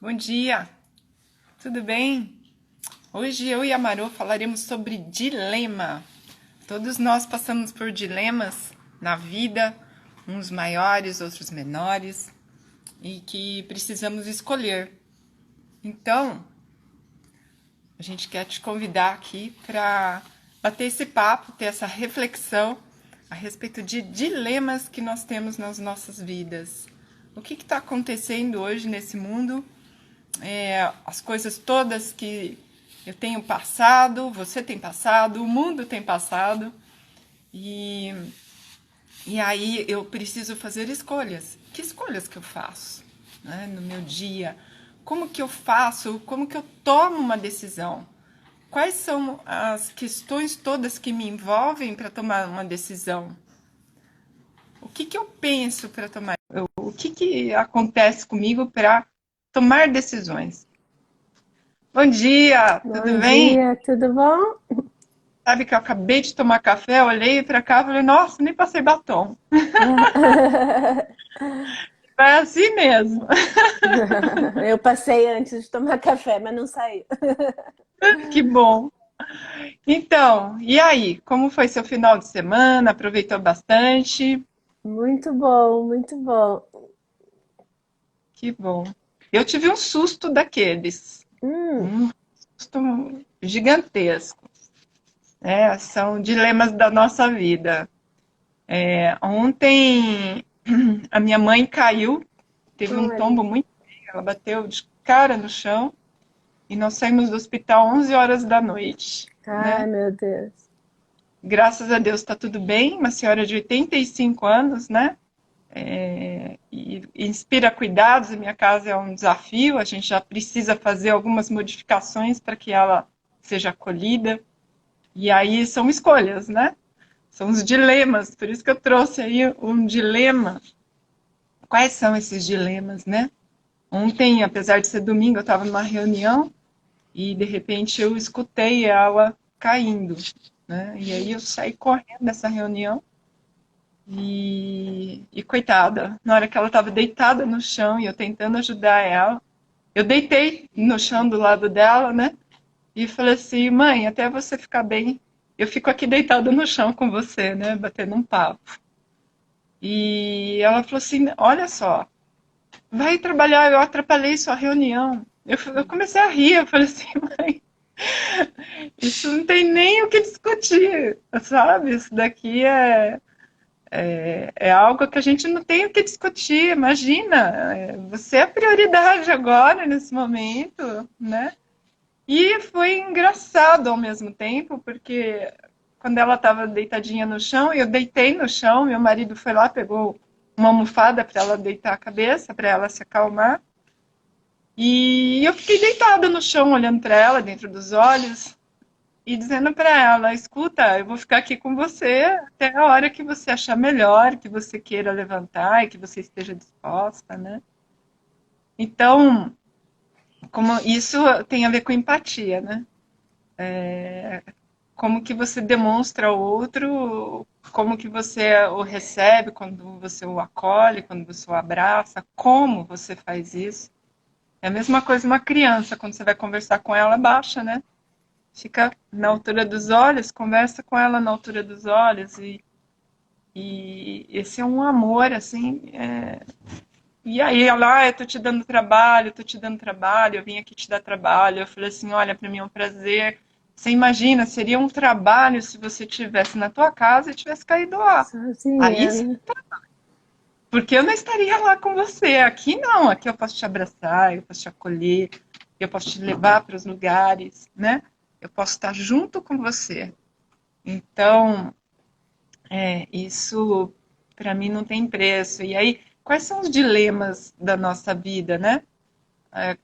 Bom dia, tudo bem? Hoje eu e a Marô falaremos sobre dilema. Todos nós passamos por dilemas na vida, uns maiores, outros menores, e que precisamos escolher. Então, a gente quer te convidar aqui para bater esse papo, ter essa reflexão a respeito de dilemas que nós temos nas nossas vidas. O que está acontecendo hoje nesse mundo? As coisas todas que eu tenho passado, você tem passado, o mundo tem passado, e, e aí eu preciso fazer escolhas. Que escolhas que eu faço, né, no meu dia? Como que eu faço? Como que eu tomo uma decisão? Quais são as questões todas que me envolvem para tomar uma decisão? O que eu penso para tomar? O que acontece comigo para tomar decisões? Bom dia, tudo Bom bem? dia, tudo bom? Sabe que eu acabei de tomar café, olhei pra cá e falei, nossa, nem passei batom. Vai assim mesmo. Eu passei antes de tomar café, mas não saiu. Que bom. Então, e aí? Como foi seu final de semana? Aproveitou bastante? Muito bom, muito bom. Que bom. Eu tive um susto daqueles. Hum, Um susto gigantesco. São dilemas da nossa vida. Ontem a minha mãe caiu, teve um olha. tombo muito feio, ela bateu de cara no chão. E nós saímos do hospital 11 horas da noite, Ai, né? meu Deus. Graças a Deus está tudo bem, uma senhora de 85 anos, né? E inspira cuidados, a minha casa é um desafio, a gente já precisa fazer algumas modificações para que ela seja acolhida. E aí são escolhas, né? São os dilemas, por isso que eu trouxe aí um dilema. Quais são esses dilemas, né? Ontem, apesar de ser domingo, eu estava numa reunião e de repente eu escutei ela caindo, né? E aí eu saí correndo dessa reunião e coitada, na hora que ela estava deitada no chão e eu tentando ajudar ela, eu deitei no chão do lado dela, né? E falei assim, mãe, até você ficar bem, eu fico aqui deitada no chão com você, né? Batendo um papo. E ela falou assim, olha só, vai trabalhar, eu atrapalhei sua reunião. Eu comecei a rir, eu falei assim, mãe, isso não tem nem o que discutir, sabe? Isso daqui é algo que a gente não tem o que discutir. Imagina, você é a prioridade agora, nesse momento, né? E foi engraçado ao mesmo tempo, porque quando ela estava deitadinha no chão, eu deitei no chão, meu marido foi lá, pegou uma almofada para ela deitar a cabeça, para ela se acalmar. E eu fiquei deitada no chão, olhando para ela, dentro dos olhos, e dizendo para ela: escuta, eu vou ficar aqui com você até a hora que você achar melhor, que você queira levantar e que você esteja disposta, né? Então, como isso tem a ver com empatia, né? Como que você demonstra ao outro, como que você o recebe quando você o acolhe, quando você o abraça, como você faz isso. É a mesma coisa uma criança, quando você vai conversar com ela, baixa, né? Fica na altura dos olhos, conversa com ela na altura dos olhos e esse é um amor, assim. E aí ela, eu tô te dando trabalho, tô te dando trabalho, eu vim aqui te dar trabalho. Eu falei assim, olha, para mim é um prazer. Você imagina, seria um trabalho se você estivesse na tua casa e tivesse caído lá. Aí Sozinha, sim, né? porque eu não estaria lá com você. Aqui não, aqui eu posso te abraçar, eu posso te acolher, eu posso te levar para os lugares, né? Eu posso estar junto com você. Então, isso para mim não tem preço. E aí, quais são os dilemas da nossa vida, né?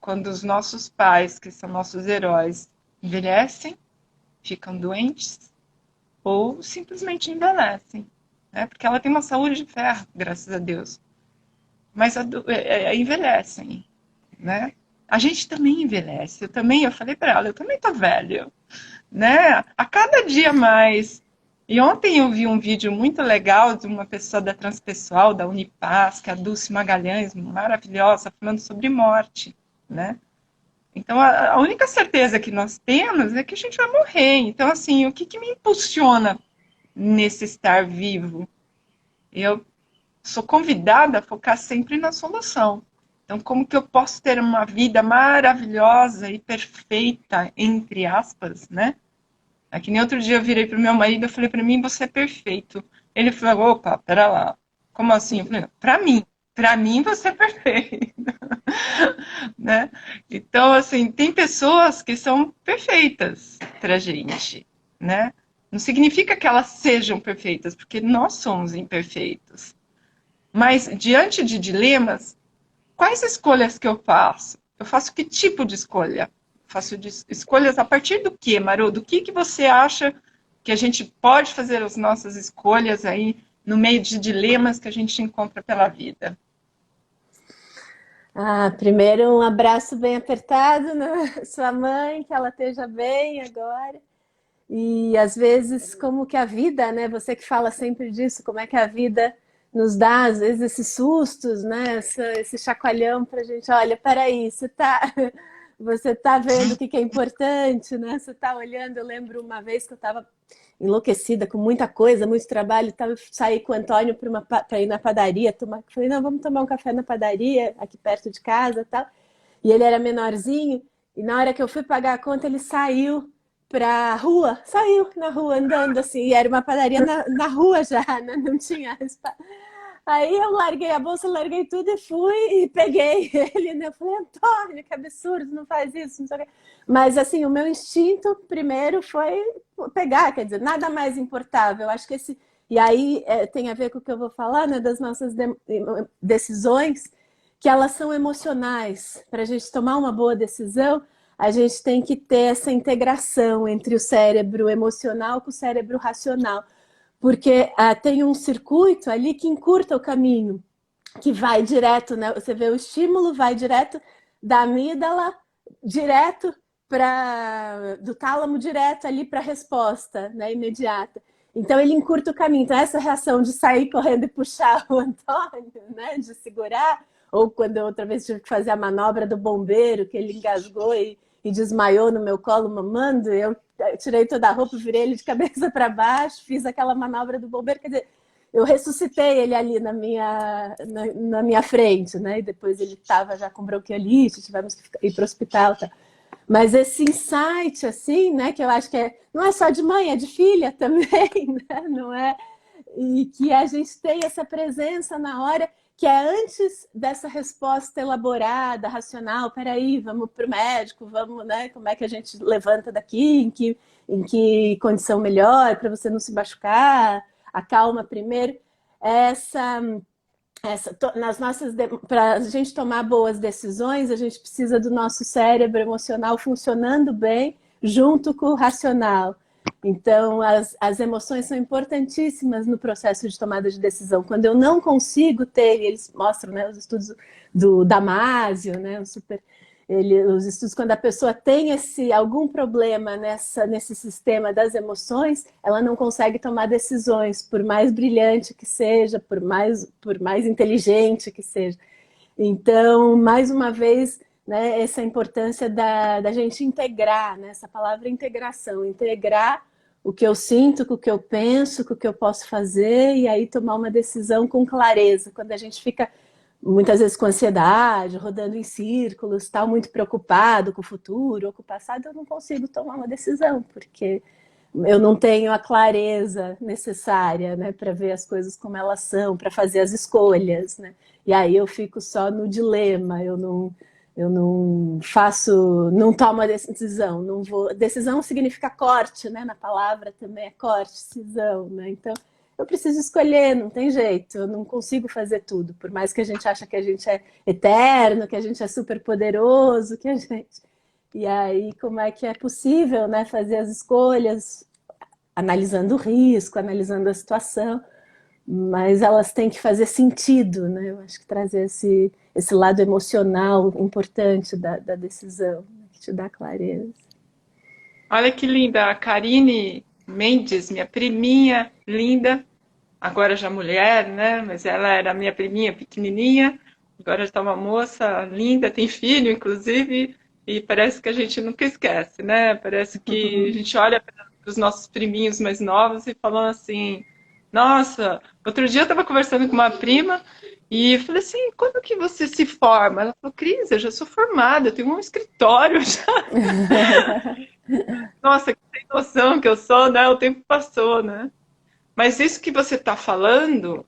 Quando os nossos pais, que são nossos heróis, envelhecem, ficam doentes ou simplesmente envelhecem, né? Porque ela tem uma saúde de ferro, graças a Deus, mas envelhecem, né? A gente também envelhece. Eu falei para ela, eu também tô velho, né? A cada dia mais. E ontem eu vi um vídeo muito legal de uma pessoa da Transpessoal, da Unipaz, que é a Dulce Magalhães, maravilhosa, falando sobre morte. né? Então, a única certeza que nós temos é que a gente vai morrer. Então, assim, o que, que me impulsiona nesse estar vivo? Eu sou convidada a focar sempre na solução. Então, como que eu posso ter uma vida maravilhosa e perfeita, entre aspas, né? É que nem outro dia eu virei pro meu marido e falei, para mim você é perfeito. Ele falou, opa, pera lá. Como assim? Eu falei, para mim você é perfeito. Né? Então, assim, tem pessoas que são perfeitas pra gente, né? Não significa que elas sejam perfeitas, porque nós somos imperfeitos. Mas, diante de dilemas, quais escolhas que eu faço? Eu faço que tipo de escolha? Faço escolhas a partir do quê, Maru? Do que você acha que a gente pode fazer as nossas escolhas aí no meio de dilemas que a gente encontra pela vida? Primeiro um abraço bem apertado na sua mãe, que ela esteja bem agora. E às vezes, como que a vida, né? Você que fala sempre disso, como é que a vida nos dá, às vezes, esses sustos, né? Esse chacoalhão para a gente, olha, peraí, você tá vendo o que que é importante, né? Você tá olhando. Eu lembro uma vez que eu estava enlouquecida com muita coisa, muito trabalho, tava, saí com o Antônio para ir na padaria, falei, não, vamos tomar um café na padaria, aqui perto de casa e tal. E ele era menorzinho, e na hora que eu fui pagar a conta, ele saiu pra rua, saiu na rua andando assim, e era uma padaria na rua já, né? Não tinha espaço. Aí eu larguei a bolsa, larguei tudo e fui e peguei ele, né? Eu falei, Antônio, que absurdo, não faz isso, não sei o quê. Mas assim, o meu instinto primeiro foi pegar, quer dizer, nada mais importava. Eu acho que esse. E aí tem a ver com o que eu vou falar, né? Das nossas decisões, que elas são emocionais. Para a gente tomar uma boa decisão, a gente tem que ter essa integração entre o cérebro emocional com o cérebro racional, porque tem um circuito ali que encurta o caminho, que vai direto, né? Você vê o estímulo, vai direto da amígdala, direto do tálamo, direto ali para a resposta, né? Imediata. Então ele encurta o caminho. Então essa reação de sair correndo e puxar o Antônio, né? De segurar, ou quando eu outra vez tive que fazer a manobra do bombeiro, que ele engasgou e desmaiou no meu colo mamando, eu tirei toda a roupa, virei ele de cabeça para baixo, fiz aquela manobra do bombeiro, quer dizer, eu ressuscitei ele ali na minha frente, né? E depois ele estava já com bronquiolite, tivemos que ir para o hospital, tá? Mas esse insight, assim, né? Que eu acho que não é só de mãe, é de filha também, né? Não é? E que a gente tem essa presença na hora que é antes dessa resposta elaborada, racional. Peraí, vamos para o médico, vamos, né? Como é que a gente levanta daqui? Em que condição melhor para você não se machucar? Acalma primeiro. Nas nossas, para a gente tomar boas decisões, a gente precisa do nosso cérebro emocional funcionando bem junto com o racional. Então, as emoções são importantíssimas no processo de tomada de decisão. Quando eu não consigo ter, eles mostram, né, os estudos do Damasio, né, os estudos, quando a pessoa tem algum problema nesse sistema das emoções, ela não consegue tomar decisões, por mais brilhante que seja, por mais inteligente que seja. Então, mais uma vez, né, essa importância da gente integrar, né, essa palavra integração, integrar o que eu sinto, com o que eu penso, com o que eu posso fazer, e aí tomar uma decisão com clareza. Quando a gente fica muitas vezes com ansiedade, rodando em círculos, tal, muito preocupado com o futuro ou com o passado, eu não consigo tomar uma decisão, porque eu não tenho a clareza necessária, né, para ver as coisas como elas são, para fazer as escolhas, né? E aí eu fico só no dilema, eu não tomo a decisão, não vou. Decisão significa corte, né? Na palavra também é corte, decisão, né? Então eu preciso escolher, não tem jeito, eu não consigo fazer tudo, por mais que a gente ache que a gente é eterno, que a gente é super poderoso, que a gente. E aí, como é que é possível, né, fazer as escolhas, analisando o risco, analisando a situação, mas elas têm que fazer sentido, né? Eu acho que trazer esse lado emocional importante da decisão, né, que te dá clareza. Olha que linda, a Karine Mendes, minha priminha linda, agora já mulher, né? Mas ela era minha priminha pequenininha. Agora está uma moça linda, tem filho, inclusive, e parece que a gente nunca esquece, né? Parece que a gente olha para os nossos priminhos mais novos e falando assim, nossa, outro dia eu estava conversando com uma prima e eu falei assim, quando que você se forma? Ela falou, Cris, eu já sou formada, eu tenho um escritório já. Nossa, que sem noção que eu sou, né? O tempo passou, né? Mas isso que você está falando,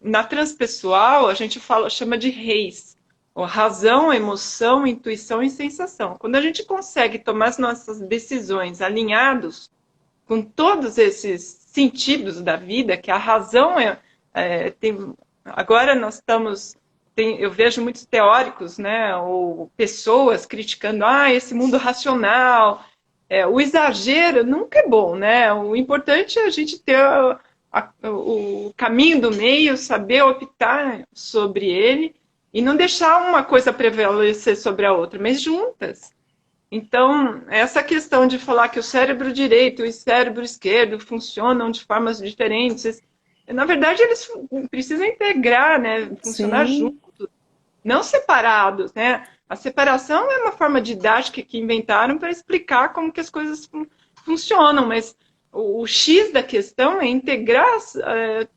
na transpessoal, a gente fala, chama de reis. Ou razão, emoção, intuição e sensação. Quando a gente consegue tomar as nossas decisões alinhados com todos esses sentidos da vida, que a razão tem, agora nós estamos, eu vejo muitos teóricos, né, ou pessoas criticando, esse mundo racional, o exagero nunca é bom, né? O importante é a gente ter o caminho do meio, saber optar sobre ele e não deixar uma coisa prevalecer sobre a outra, mas juntas. Então, essa questão de falar que o cérebro direito e o cérebro esquerdo funcionam de formas diferentes, na verdade, eles precisam integrar, né? Funcionar Sim, juntos, não separados, né? A separação é uma forma didática que inventaram para explicar como que as coisas funcionam, mas o X da questão é integrar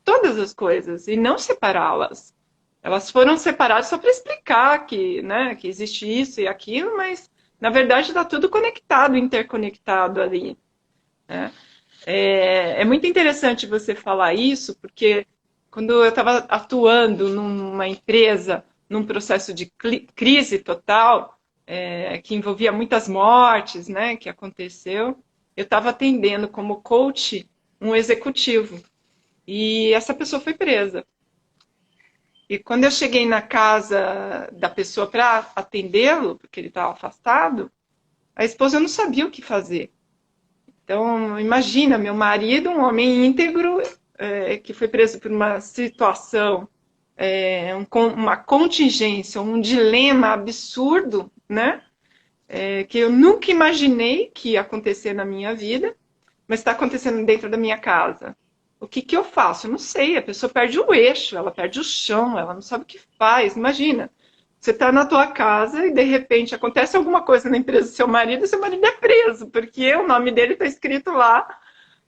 todas as coisas e não separá-las. Elas foram separadas só para explicar que, né, que existe isso e aquilo, mas na verdade está tudo conectado, interconectado ali. Né? É muito interessante você falar isso, porque quando eu estava atuando numa empresa, num processo de crise total, que envolvia muitas mortes, né, que aconteceu, eu estava atendendo como coach um executivo. E essa pessoa foi presa. E quando eu cheguei na casa da pessoa para atendê-lo, porque ele estava afastado, a esposa não sabia o que fazer. Então, imagina, meu marido, um homem íntegro, que foi preso por uma situação, uma contingência, um dilema absurdo, né? Que eu nunca imaginei que ia acontecer na minha vida, mas está acontecendo dentro da minha casa. O que, que eu faço? Eu não sei. A pessoa perde o eixo, ela perde o chão, ela não sabe o que faz. Imagina, você está na tua casa e de repente acontece alguma coisa na empresa do seu marido é preso, porque o nome dele está escrito lá,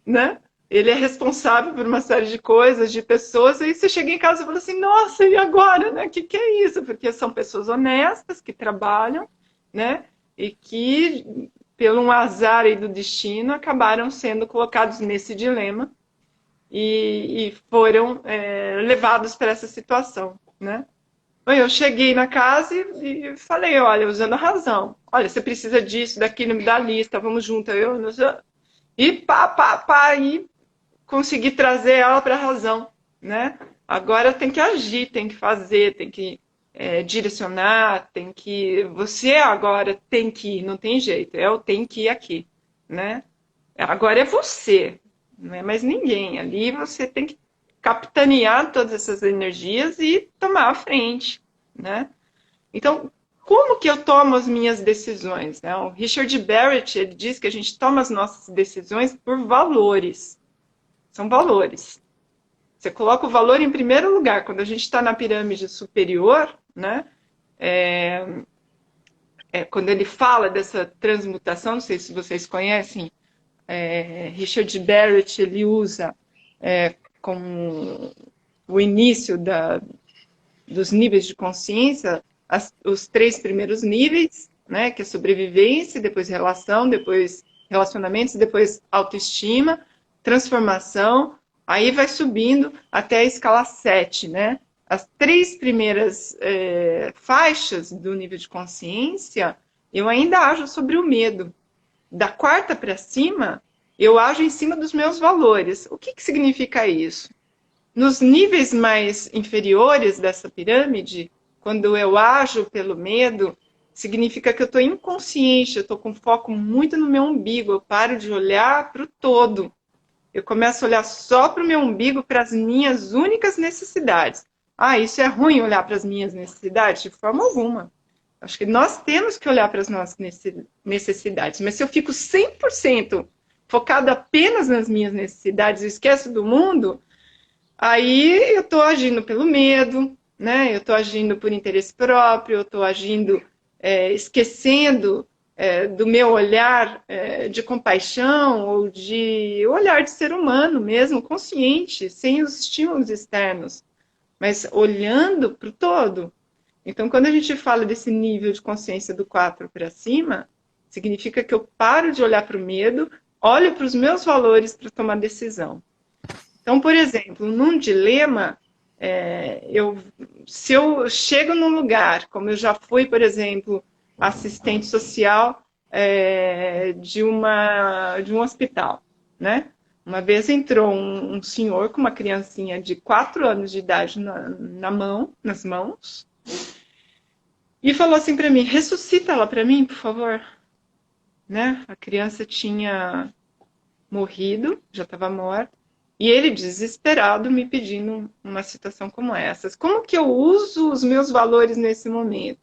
né? Ele é responsável por uma série de coisas, de pessoas, e você chega em casa e fala assim, nossa, e agora, né? O que, que é isso? Porque são pessoas honestas que trabalham, né? E que, pelo um azar aí do destino, acabaram sendo colocados nesse dilema e foram levados para essa situação, né? Eu cheguei na casa e falei, olha, usando a razão, olha, você precisa disso, daquilo, me dá a lista, vamos junto, e e consegui trazer ela para a razão, né? Agora tem que agir, tem que fazer, tem que direcionar, tem que. Você agora tem que ir, não tem jeito, eu tenho que ir aqui, né? Agora é você, não é mais ninguém. Ali você tem que capitanear todas essas energias e tomar a frente, né? Então, como que eu tomo as minhas decisões? Né? O Richard Barrett, ele diz que a gente toma as nossas decisões por valores. São valores. Você coloca o valor em primeiro lugar. Quando a gente está na pirâmide superior, né? Quando ele fala dessa transmutação, não sei se vocês conhecem, Richard Barrett, ele usa como o início dos níveis de consciência, os três primeiros níveis, né, que é sobrevivência, depois relação, depois relacionamentos, depois autoestima, transformação, aí vai subindo até a escala 7, né? As três primeiras faixas do nível de consciência, eu ainda ajo sobre o medo. Da quarta para cima, eu ajo em cima dos meus valores. O que, que significa isso? Nos níveis mais inferiores dessa pirâmide, quando eu ajo pelo medo, significa que eu estou inconsciente, eu estou com foco muito no meu umbigo, eu paro de olhar para o todo. Eu começo a olhar só para o meu umbigo, para as minhas únicas necessidades. Isso é ruim olhar para as minhas necessidades? De forma alguma. Acho que nós temos que olhar para as nossas necessidades, mas se eu fico 100% focado apenas nas minhas necessidades e esqueço do mundo, aí eu estou agindo pelo medo, né? Eu estou agindo por interesse próprio, eu estou agindo esquecendo do meu olhar de compaixão ou de olhar de ser humano mesmo, consciente, sem os estímulos externos, mas olhando para o todo. Então, quando a gente fala desse nível de consciência do 4 para cima, significa que eu paro de olhar para o medo, olho para os meus valores para tomar decisão. Então, por exemplo, num dilema, se eu chego num lugar, como eu já fui, por exemplo, assistente social de um hospital, né? Uma vez entrou um senhor com uma criancinha de 4 anos de idade nas mãos, e falou assim para mim: ressuscita ela para mim, por favor. Né? A criança tinha morrido, já estava morta, e ele desesperado me pedindo uma situação como essa. Como que eu uso os meus valores nesse momento?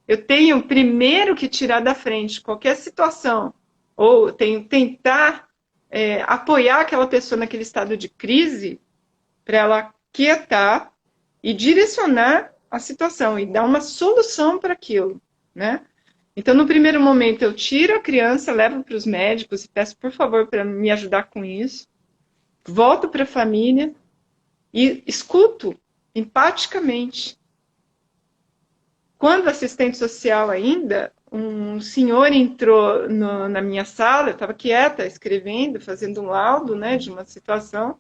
Eu tenho primeiro que tirar da frente qualquer situação, ou tenho que tentar apoiar aquela pessoa naquele estado de crise para ela quietar e direcionar a situação e dar uma solução para aquilo, né? Então, no primeiro momento, eu tiro a criança, levo para os médicos e peço, por favor, para me ajudar com isso. Volto para a família e escuto empaticamente. Quando assistente social ainda, um senhor entrou na minha sala, eu estava quieta, escrevendo, fazendo um laudo, né, de uma situação.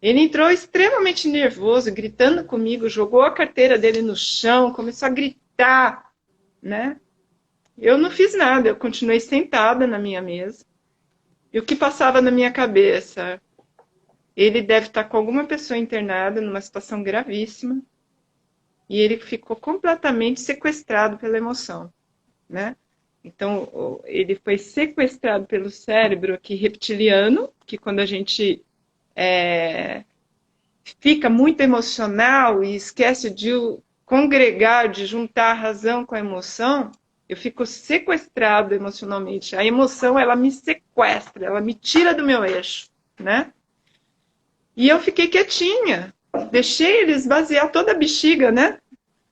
Ele entrou extremamente nervoso, gritando comigo, jogou a carteira dele no chão, começou a gritar, né? Eu não fiz nada, eu continuei sentada na minha mesa. E o que passava na minha cabeça? Ele deve estar com alguma pessoa internada numa situação gravíssima e ele ficou completamente sequestrado pela emoção, né? Então, ele foi sequestrado pelo cérebro aqui reptiliano, que quando a gente fica muito emocional e esquece de congregar, de juntar a razão com a emoção, eu fico sequestrado emocionalmente. A emoção, ela me sequestra, ela me tira do meu eixo, né? E eu fiquei quietinha, deixei ele esvaziar toda a bexiga, né?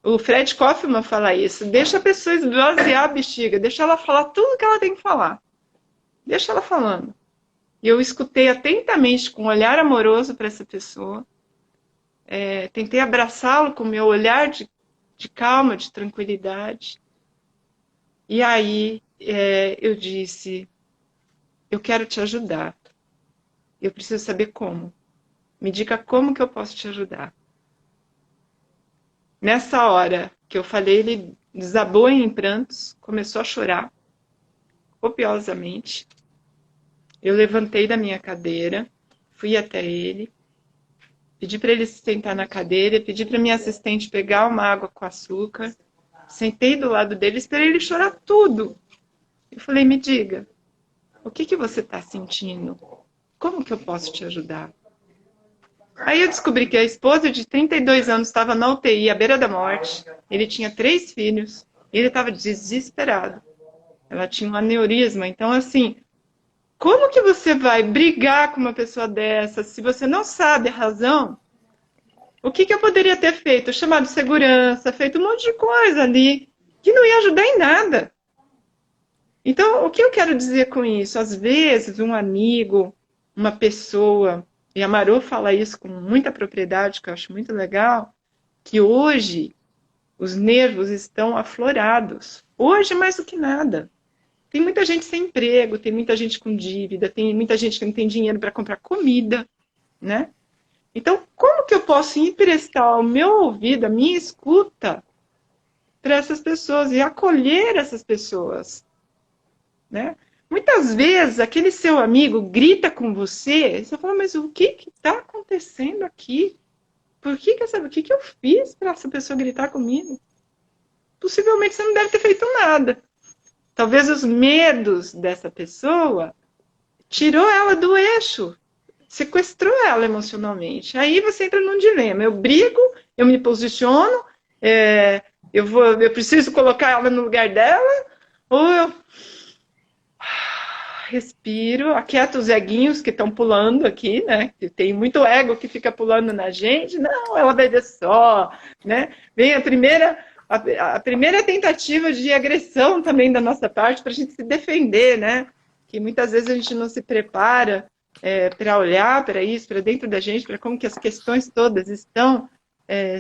O Fred Kaufman fala isso, deixa a pessoa esvaziar a bexiga, deixa ela falar tudo que ela tem que falar. Deixa ela falando. E eu escutei atentamente, com um olhar amoroso para essa pessoa, tentei abraçá-lo com o meu olhar de calma, de tranquilidade. E aí eu disse, eu quero te ajudar. Eu preciso saber como. Me diga como que eu posso te ajudar. Nessa hora que eu falei, ele desabou em prantos, começou a chorar copiosamente. Eu levantei da minha cadeira, fui até ele, pedi para ele se sentar na cadeira, pedi para minha assistente pegar uma água com açúcar, sentei do lado dele, esperei ele chorar tudo. Eu falei, me diga, o que você está sentindo? Como que eu posso te ajudar? Aí eu descobri que a esposa de 32 anos estava na UTI, à beira da morte. Ele tinha 3 filhos. E ele estava desesperado. Ela tinha um aneurisma. Então, assim, como que você vai brigar com uma pessoa dessa se você não sabe a razão? O que eu poderia ter feito? Chamado segurança, feito um monte de coisa ali, que não ia ajudar em nada. Então, o que eu quero dizer com isso? Às vezes, um amigo, uma pessoa, e a Marô fala isso com muita propriedade, que eu acho muito legal, que hoje os nervos estão aflorados. Hoje, mais do que nada. Tem muita gente sem emprego, tem muita gente com dívida, tem muita gente que não tem dinheiro para comprar comida, né? Então, como que eu posso emprestar o meu ouvido, a minha escuta, para essas pessoas e acolher essas pessoas, né? Muitas vezes, aquele seu amigo grita com você, você fala, mas o que está acontecendo aqui? O que eu fiz para essa pessoa gritar comigo? Possivelmente você não deve ter feito nada. Talvez os medos dessa pessoa tirou ela do eixo, sequestrou ela emocionalmente. Aí você entra num dilema. Eu brigo, eu me posiciono, eu preciso colocar ela no lugar dela, ou respiro, aquieto os eguinhos que estão pulando aqui, né? Que tem muito ego que fica pulando na gente. Não, ela vai ver só, né? Vem a primeira tentativa de agressão também da nossa parte para a gente se defender, né? Que muitas vezes a gente não se prepara para olhar para isso, para dentro da gente, para como que as questões todas estão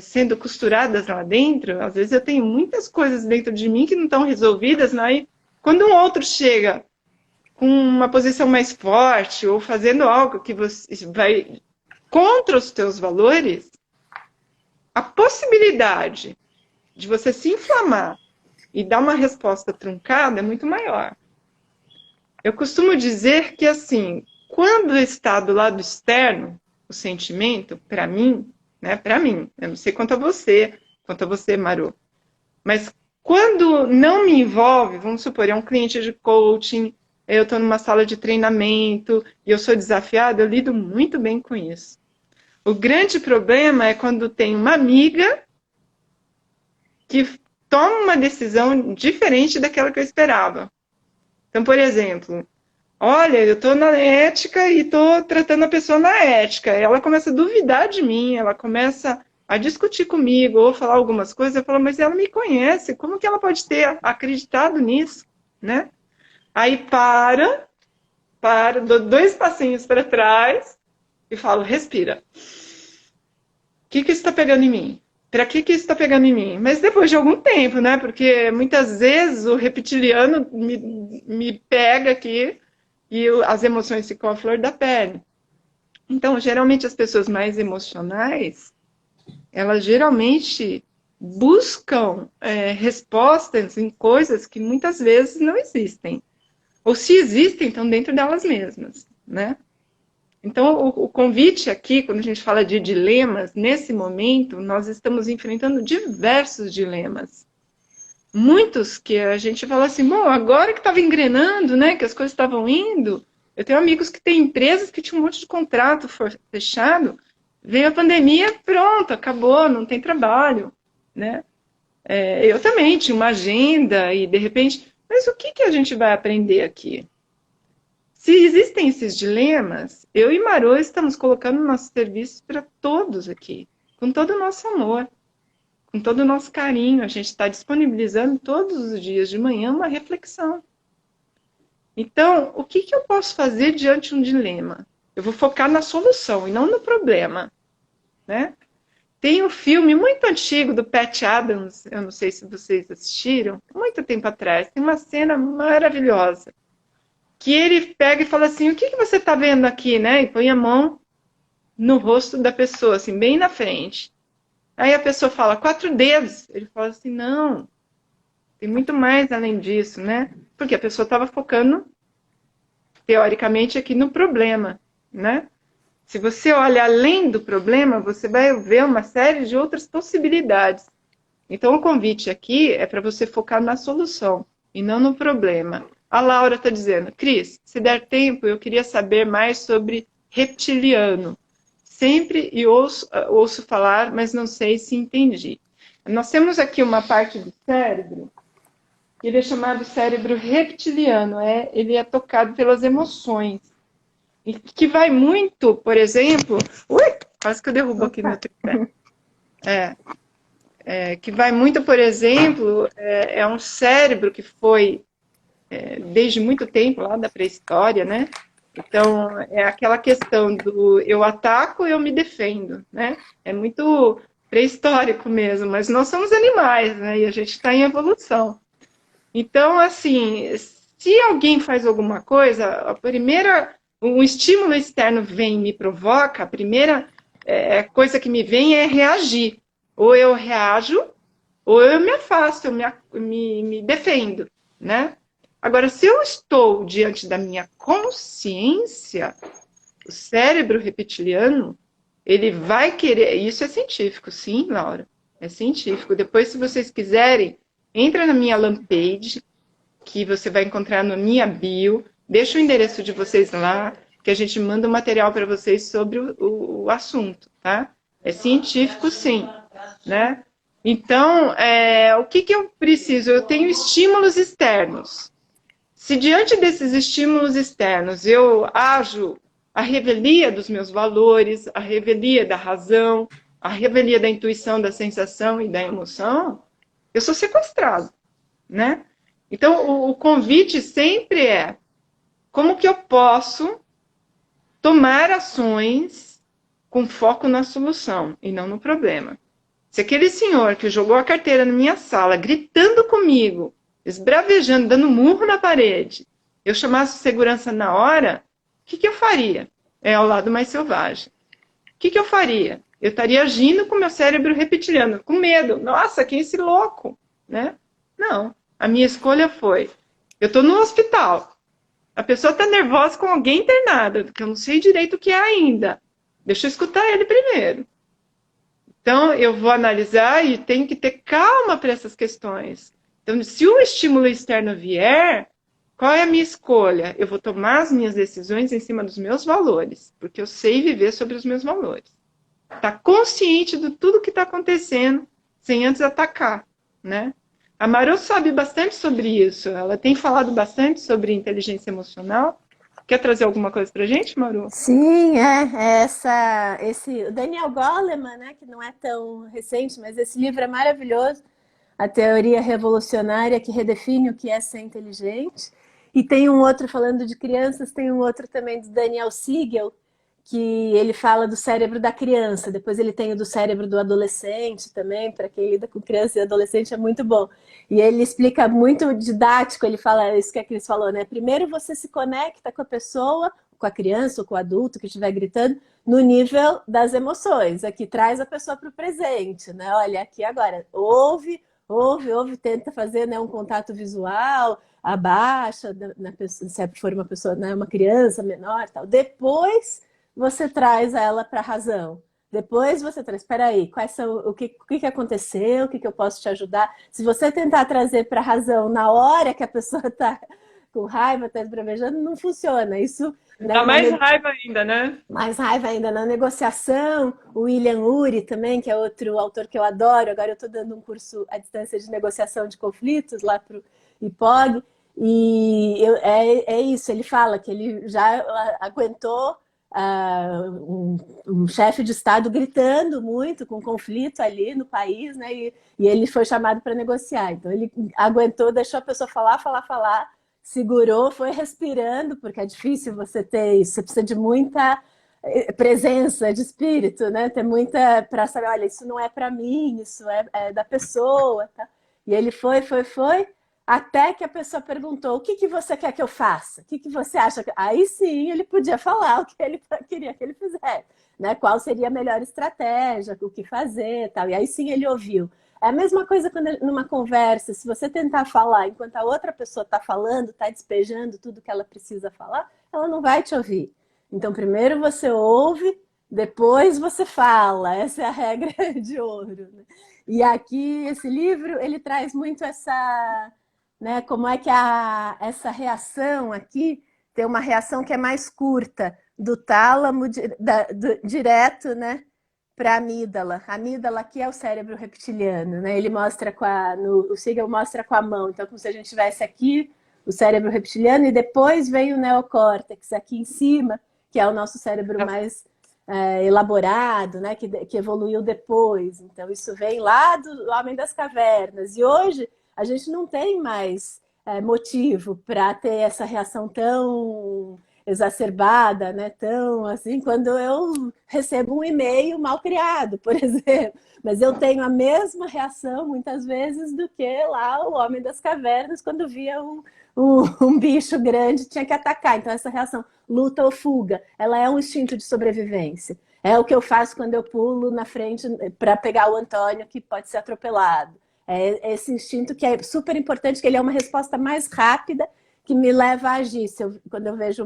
sendo costuradas lá dentro. Às vezes eu tenho muitas coisas dentro de mim que não estão resolvidas, né? E quando um outro chega com uma posição mais forte ou fazendo algo que você vai contra os teus valores, a possibilidade de você se inflamar e dar uma resposta truncada é muito maior. Eu costumo dizer que, assim, quando está do lado externo, o sentimento, para mim, né, eu não sei quanto a você, Maru, mas quando não me envolve, vamos supor, é um cliente de coaching, eu estou numa sala de treinamento e eu sou desafiada, eu lido muito bem com isso. O grande problema é quando tem uma amiga que toma uma decisão diferente daquela que eu esperava. Então, por exemplo, olha, eu estou na ética e estou tratando a pessoa na ética. Ela começa a duvidar de mim, ela começa a discutir comigo ou falar algumas coisas. Eu falo, mas ela me conhece, como que ela pode ter acreditado nisso, né? Aí dou 2 passinhos para trás e falo, respira. O que isso está pegando em mim? Para que isso está pegando em mim? Mas depois de algum tempo, né? Porque muitas vezes o reptiliano me pega aqui e as emoções ficam à flor da pele. Então, geralmente as pessoas mais emocionais, elas geralmente buscam respostas em coisas que muitas vezes não existem. Ou se existem, estão dentro delas mesmas, né? Então, o convite aqui, quando a gente fala de dilemas, nesse momento, nós estamos enfrentando diversos dilemas. Muitos que a gente fala assim, bom, agora que estava engrenando, né, que as coisas estavam indo, eu tenho amigos que têm empresas que tinham um monte de contrato fechado, veio a pandemia, pronto, acabou, não tem trabalho, né? Eu também tinha uma agenda e, de repente, mas o que a gente vai aprender aqui? Se existem esses dilemas, eu e Marô estamos colocando nosso serviço para todos aqui, com todo o nosso amor, com todo o nosso carinho. A gente está disponibilizando todos os dias de manhã uma reflexão. Então, o que eu posso fazer diante de um dilema? Eu vou focar na solução e não no problema, né? Tem um filme muito antigo do Pat Adams, eu não sei se vocês assistiram, muito tempo atrás, tem uma cena maravilhosa, que ele pega e fala assim, o que você está vendo aqui, né? E põe a mão no rosto da pessoa, assim, bem na frente. Aí a pessoa fala, 4 dedos. Ele fala assim, não, tem muito mais além disso, né? Porque a pessoa estava focando, teoricamente, aqui no problema, né? Se você olha além do problema, você vai ver uma série de outras possibilidades. Então, o convite aqui é para você focar na solução e não no problema. A Laura está dizendo, Cris, se der tempo, eu queria saber mais sobre reptiliano. Sempre ouço falar, mas não sei se entendi. Nós temos aqui uma parte do cérebro, que ele é chamado cérebro reptiliano, ele é tocado pelas emoções. E que vai muito, por exemplo... Ui, quase que eu derrubo aqui meu tripé. Que vai muito, por exemplo, é um cérebro que foi... desde muito tempo, lá da pré-história, né? Então, é aquela questão do eu ataco, eu me defendo, né? É muito pré-histórico mesmo, mas nós somos animais, né? E a gente está em evolução. Então, assim, se alguém faz alguma coisa, um estímulo externo vem e me provoca, a primeira coisa que me vem é reagir. Ou eu reajo, ou eu me afasto, eu me defendo, né? Agora, se eu estou diante da minha consciência, o cérebro reptiliano, ele vai querer... Isso é científico, sim, Laura. É científico. Depois, se vocês quiserem, entra na minha landing page, que você vai encontrar na minha bio. Deixa o endereço de vocês lá, que a gente manda um material para vocês sobre o assunto, tá? É científico, sim, né? Então, o que eu preciso? Eu tenho estímulos externos. Se diante desses estímulos externos eu ajo a revelia dos meus valores, a revelia da razão, a revelia da intuição, da sensação e da emoção, eu sou sequestrado, né? Então, o convite sempre é como que eu posso tomar ações com foco na solução e não no problema. Se aquele senhor que jogou a carteira na minha sala, gritando comigo, esbravejando, dando murro na parede, eu chamasse segurança na hora, o que eu faria? É ao lado mais selvagem. O que eu faria? Eu estaria agindo com meu cérebro reptiliano, com medo. Nossa, quem é esse louco? Né? Não. A minha escolha foi, eu estou no hospital, a pessoa está nervosa com alguém internado, que eu não sei direito o que é ainda. Deixa eu escutar ele primeiro. Então, eu vou analisar e tenho que ter calma para essas questões. Então, se o estímulo externo vier, qual é a minha escolha? Eu vou tomar as minhas decisões em cima dos meus valores, porque eu sei viver sobre os meus valores. Tá consciente de tudo que está acontecendo, sem antes atacar, né? A Maru sabe bastante sobre isso. Ela tem falado bastante sobre inteligência emocional. Quer trazer alguma coisa para a gente, Maru? Sim, o Daniel Goleman, né, que não é tão recente, mas esse livro é maravilhoso, A Teoria Revolucionária que redefine o que é ser inteligente. E tem um outro falando de crianças, tem um outro também do Daniel Siegel, que ele fala do cérebro da criança, depois ele tem o do cérebro do adolescente também, para quem lida com criança e adolescente é muito bom. E ele explica muito didático, ele fala isso que a Cris falou, né? Primeiro você se conecta com a pessoa, com a criança ou com o adulto que estiver gritando, no nível das emoções. Aqui traz a pessoa para o presente, né? Olha, aqui agora, ouve, tenta fazer, né, um contato visual, abaixa, na pessoa, se for uma pessoa, né, uma criança menor, tal. Depois você traz ela para a razão. Depois você traz, espera aí, quais são, o que aconteceu, o que eu posso te ajudar? Se você tentar trazer para a razão na hora que a pessoa está com raiva, está esbravejando, não funciona. Isso, né, dá mais raiva ainda, né? Mais raiva ainda na negociação. O William Ury também, que é outro autor que eu adoro. Agora eu estou dando um curso à distância de negociação de conflitos lá para o IPOG. E é isso, ele fala que ele já aguentou um chefe de Estado gritando muito com conflito ali no país, né? E ele foi chamado para negociar. Então ele aguentou, deixou a pessoa falar, segurou, foi respirando, porque é difícil você ter isso, você precisa de muita presença de espírito, né? Ter muita para saber, olha, isso não é para mim, isso é da pessoa, tá? E ele foi, até que a pessoa perguntou: o que você quer que eu faça? O que você acha? Aí sim ele podia falar o que ele queria que ele fizesse, né? Qual seria a melhor estratégia, o que fazer, tal. E aí sim ele ouviu. É a mesma coisa quando numa conversa, se você tentar falar enquanto a outra pessoa está falando, está despejando tudo que ela precisa falar, ela não vai te ouvir. Então primeiro você ouve, depois você fala. Essa é a regra de ouro, né? E aqui esse livro ele traz muito essa, né, como é que essa reação aqui tem uma reação que é mais curta, do tálamo direto, né, para a amígdala. A amígdala aqui é o cérebro reptiliano, né? Ele mostra o Siegel mostra com a mão, então como se a gente tivesse aqui o cérebro reptiliano e depois vem o neocórtex aqui em cima, que é o nosso cérebro mais elaborado, né, que evoluiu depois. Então isso vem lá do Homem das Cavernas. E hoje a gente não tem mais motivo para ter essa reação tão exacerbada, né? Tão assim, quando eu recebo um e-mail mal criado, por exemplo. Mas eu tenho a mesma reação, muitas vezes, do que lá o Homem das Cavernas, quando via um bicho grande tinha que atacar. Então, essa reação, luta ou fuga, ela é um instinto de sobrevivência. É o que eu faço quando eu pulo na frente para pegar o Antônio, que pode ser atropelado. É esse instinto que é super importante, que ele é uma resposta mais rápida, que me leva a agir. Quando eu vejo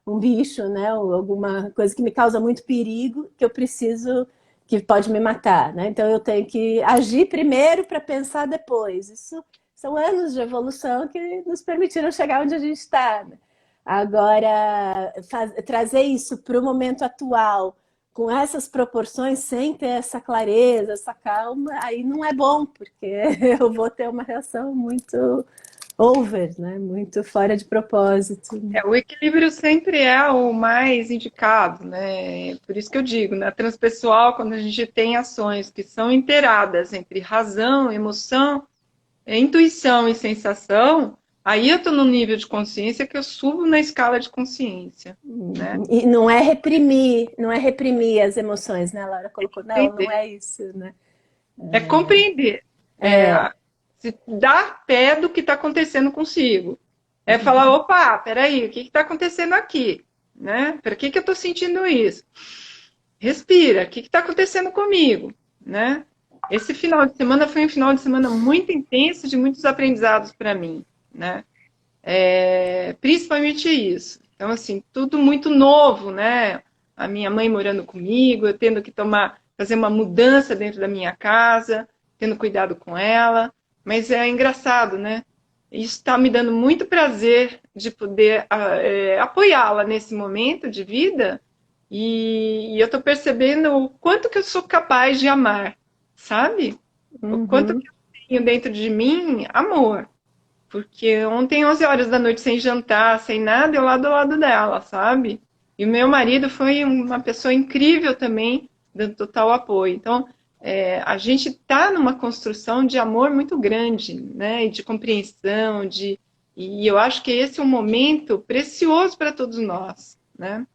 um bicho, né, ou alguma coisa que me causa muito perigo, que eu preciso, que pode me matar, né? Então eu tenho que agir primeiro para pensar depois. Isso são anos de evolução que nos permitiram chegar onde a gente está, né? Agora, trazer isso para o momento atual, com essas proporções, sem ter essa clareza, essa calma, aí não é bom, porque eu vou ter uma reação muito over, né? Muito fora de propósito. O equilíbrio sempre é o mais indicado, né? Por isso que eu digo, na transpessoal, quando a gente tem ações que são inteiradas entre razão, emoção, intuição e sensação, aí eu estou no nível de consciência que eu subo na escala de consciência, né? E não é reprimir as emoções, né? A Laura colocou, não, não é isso, né? É compreender, É, se dar pé do que está acontecendo consigo. É falar, opa, peraí, o que está acontecendo aqui? Né? Para que eu estou sentindo isso? Respira, o que está acontecendo comigo? Né? Esse final de semana foi um final de semana muito intenso, de muitos aprendizados para mim. Né? Principalmente isso. Então, assim, tudo muito novo, né? A minha mãe morando comigo, eu tendo que fazer uma mudança dentro da minha casa, tendo cuidado com ela. Mas é engraçado, né? Isso está me dando muito prazer de poder apoiá-la nesse momento de vida. E eu estou percebendo o quanto que eu sou capaz de amar, sabe? O quanto que eu tenho dentro de mim amor. Porque ontem, 11 horas da noite, sem jantar, sem nada, eu lá do lado dela, sabe? E o meu marido foi uma pessoa incrível também, dando total apoio. Então, a gente está numa construção de amor muito grande, né? E de compreensão, e eu acho que esse é um momento precioso para todos nós, né?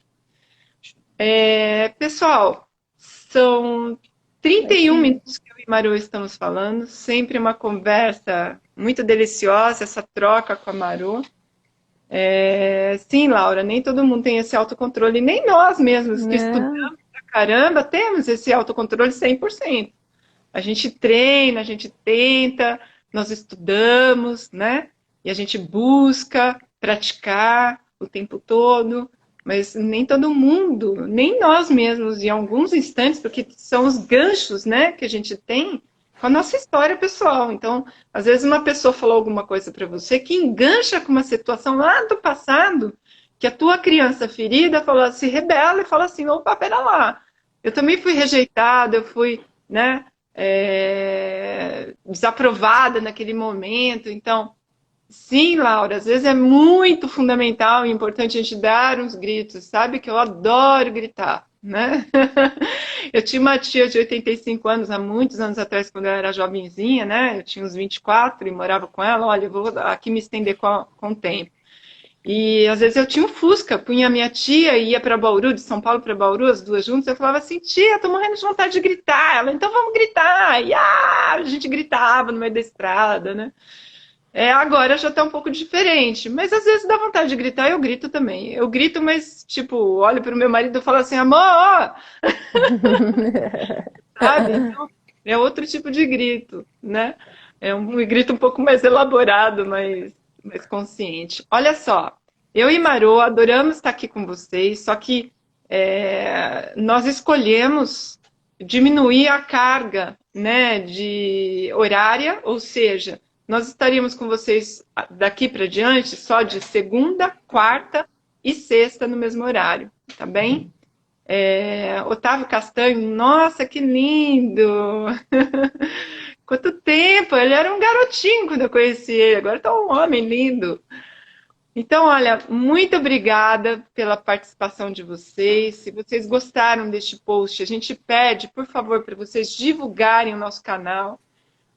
Pessoal, são 31 minutos que eu e Maru estamos falando, sempre uma conversa muito deliciosa, essa troca com a Maru. Sim, Laura, nem todo mundo tem esse autocontrole, nem nós mesmos que não. estudamos pra caramba temos esse autocontrole 100%. A gente treina, a gente tenta, nós estudamos, né? E a gente busca praticar o tempo todo, mas nem todo mundo, nem nós mesmos, em alguns instantes, porque são os ganchos, né, que a gente tem com a nossa história pessoal. Então, às vezes uma pessoa falou alguma coisa para você que engancha com uma situação lá do passado, que a tua criança ferida falou, se rebela e fala assim, opa, pera lá, eu também fui rejeitada, eu fui, né, desaprovada naquele momento. Então, sim, Laura, às vezes é muito fundamental e importante a gente dar uns gritos, sabe? Que eu adoro gritar, né? Eu tinha uma tia de 85 anos, há muitos anos atrás, quando eu era jovenzinha, né? Eu tinha uns 24 e morava com ela. Olha, eu vou aqui me estender com o tempo. E às vezes eu tinha um Fusca, punha a minha tia e ia para Bauru, de São Paulo para Bauru, as duas juntas. Eu falava assim, tia, tô morrendo de vontade de gritar. Ela, então vamos gritar. E a gente gritava no meio da estrada, né? Agora já tá um pouco diferente, mas às vezes dá vontade de gritar, eu grito também. Eu grito, mas tipo, olho pro meu marido e falo assim, amor, ó, sabe? Então, é outro tipo de grito, né? É um grito um pouco mais elaborado, mais consciente. Olha só, eu e Marô adoramos estar aqui com vocês, só que nós escolhemos diminuir a carga, né, de horária, ou seja, nós estaríamos com vocês daqui para diante só de segunda, quarta e sexta no mesmo horário, tá bem? Otávio Castanho, nossa, que lindo! Quanto tempo! Ele era um garotinho quando eu conheci ele, agora está um homem lindo. Então, olha, muito obrigada pela participação de vocês. Se vocês gostaram deste post, a gente pede, por favor, para vocês divulgarem o nosso canal,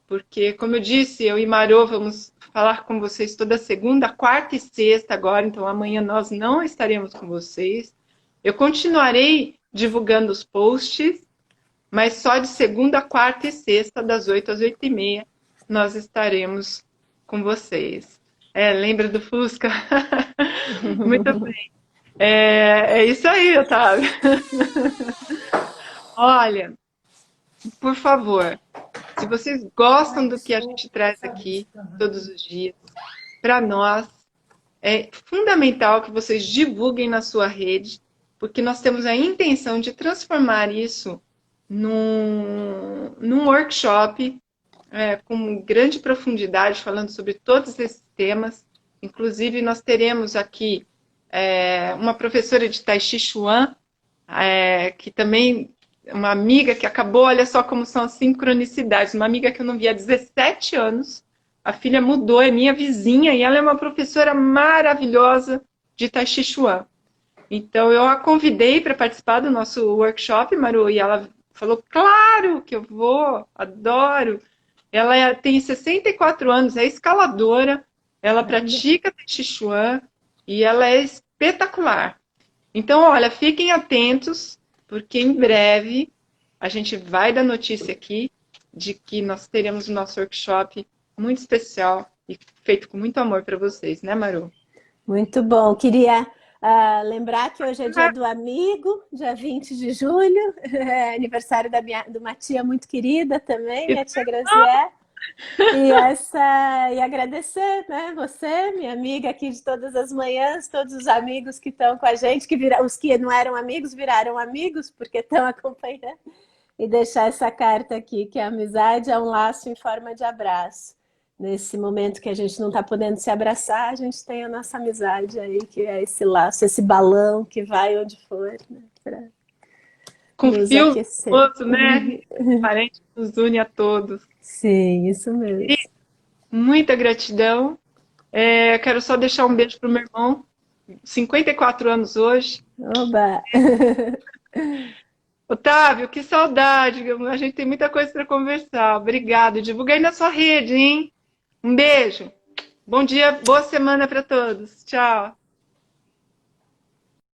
porque, como eu disse, eu e Marô vamos falar com vocês toda segunda, quarta e sexta agora, então amanhã nós não estaremos com vocês. Eu continuarei divulgando os posts, mas só de segunda, quarta e sexta, das 8 às 8h30, nós estaremos com vocês. Lembra do Fusca? Muito bem. É isso aí, Otávio. Olha, por favor, se vocês gostam do que a gente traz aqui todos os dias, para nós é fundamental que vocês divulguem na sua rede, porque nós temos a intenção de transformar isso num workshop com grande profundidade, falando sobre todos esses temas. Inclusive, nós teremos aqui uma professora de Tai Chi Chuan, que também uma amiga que acabou, olha só como são as sincronicidades, uma amiga que eu não via há 17 anos, A filha mudou, é minha vizinha e ela é uma professora maravilhosa de Tai Chi Chuan. Então, eu a convidei para participar do nosso workshop, Maru, e ela falou, claro que eu vou, adoro. Tem 64 anos, é escaladora, ela pratica Tai Chi Chuan e ela é espetacular. Então, olha, fiquem atentos, porque em breve a gente vai dar notícia aqui de que nós teremos o nosso workshop muito especial e feito com muito amor para vocês, né, Maru? Muito bom. Queria lembrar que hoje é dia do amigo, dia 20 de julho, é aniversário de uma tia muito querida também, minha tia Graziella. E agradecer, né, você, minha amiga aqui de todas as manhãs, todos os amigos que estão com a gente, os que não eram amigos viraram amigos porque estão acompanhando, e deixar essa carta aqui, que a amizade é um laço em forma de abraço. Nesse momento que a gente não está podendo se abraçar, a gente tem a nossa amizade aí, que é esse laço, esse balão que vai onde for, né, para Com nos fio aquecer. outro, né? Parente nos une a todos. Sim, isso mesmo. Muita gratidão. Quero só deixar um beijo pro meu irmão, 54 anos hoje. Oba! Otávio, que saudade. A gente tem muita coisa para conversar. Obrigada. Divulga aí na sua rede, hein? Um beijo. Bom dia, boa semana para todos. Tchau.